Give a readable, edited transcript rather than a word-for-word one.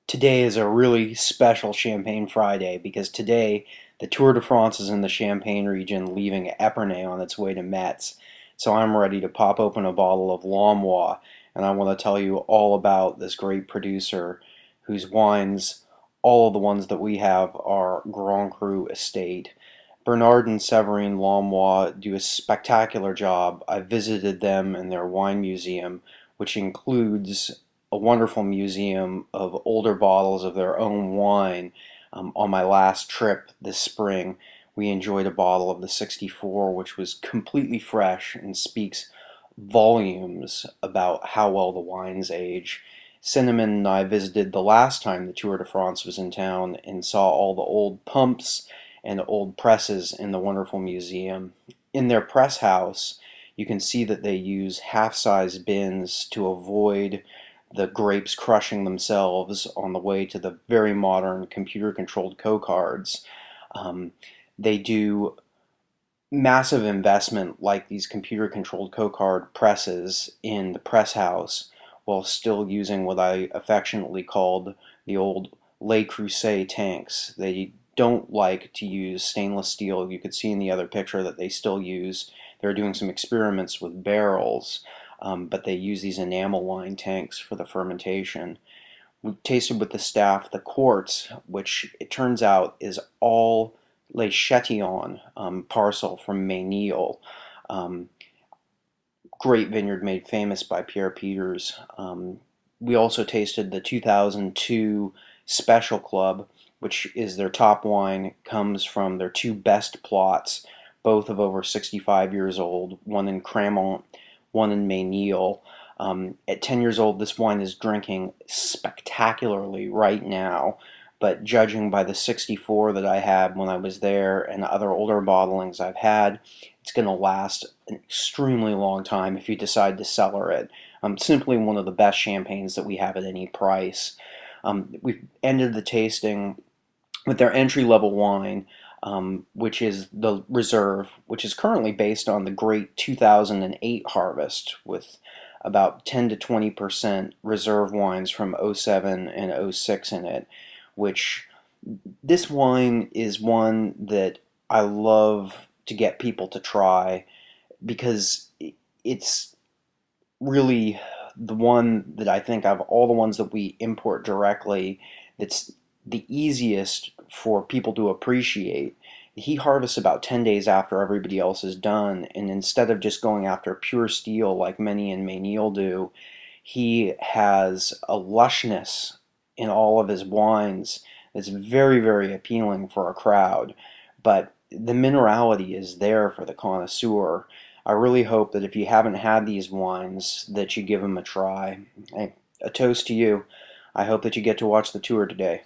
Today is a really special Champagne Friday because today the Tour de France is in the Champagne region, leaving Epernay on its way to Metz. So I'm ready to pop open a bottle of Launois, and I want to tell you all about this great producer whose wines, all of the ones that we have, are Grand Cru estate. Bernard and Severine Launois do a spectacular job. I visited them in their wine museum, which includes a wonderful museum of older bottles of their own wine. On my last trip this spring, we enjoyed a bottle of the 64, which was completely fresh and speaks volumes about how well the wines age. Cinnamon and I visited the last time the Tour de France was in town and saw all the old pumps and old presses in the wonderful museum. In their press house, you can see that they use half-size bins to avoid the grapes crushing themselves on the way to the very modern computer-controlled co-cards. They do massive investment like these computer-controlled co-card presses in the press house while still using what I affectionately called the old Le Creuset tanks. They don't like to use stainless steel. You could see in the other picture that they still use. They're doing some experiments with barrels, but they use these enamel line tanks for the fermentation. We tasted with the staff the quartz, which it turns out is all Le Chatillon parcel from Ménil. Great vineyard made famous by Pierre Peters. We also tasted the 2002 Special Club, which is their top wine, comes from their two best plots, both of over 65 years old, one in Cremont, one in Ménil. At 10 years old, this wine is drinking spectacularly right now, but judging by the 64 that I had when I was there and other older bottlings I've had, it's going to last an extremely long time if you decide to cellar it. Simply one of the best champagnes that we have at any price. We've ended the tasting with their entry-level wine, which is the Reserve, which is currently based on the great 2008 harvest with about 10 to 20% reserve wines from '07 and '06 in it, which this wine is one that I love to get people to try because it's really the one that I think of all the ones that we import directly that's the easiest for people to appreciate. He harvests about 10 days after everybody else is done, and instead of just going after pure steel like many in Ménil do, he has a lushness in all of his wines that's very, very appealing for a crowd. But the minerality is there for the connoisseur. I really hope that if you haven't had these wines, that you give them a try. Hey, a toast to you. I hope that you get to watch the tour today.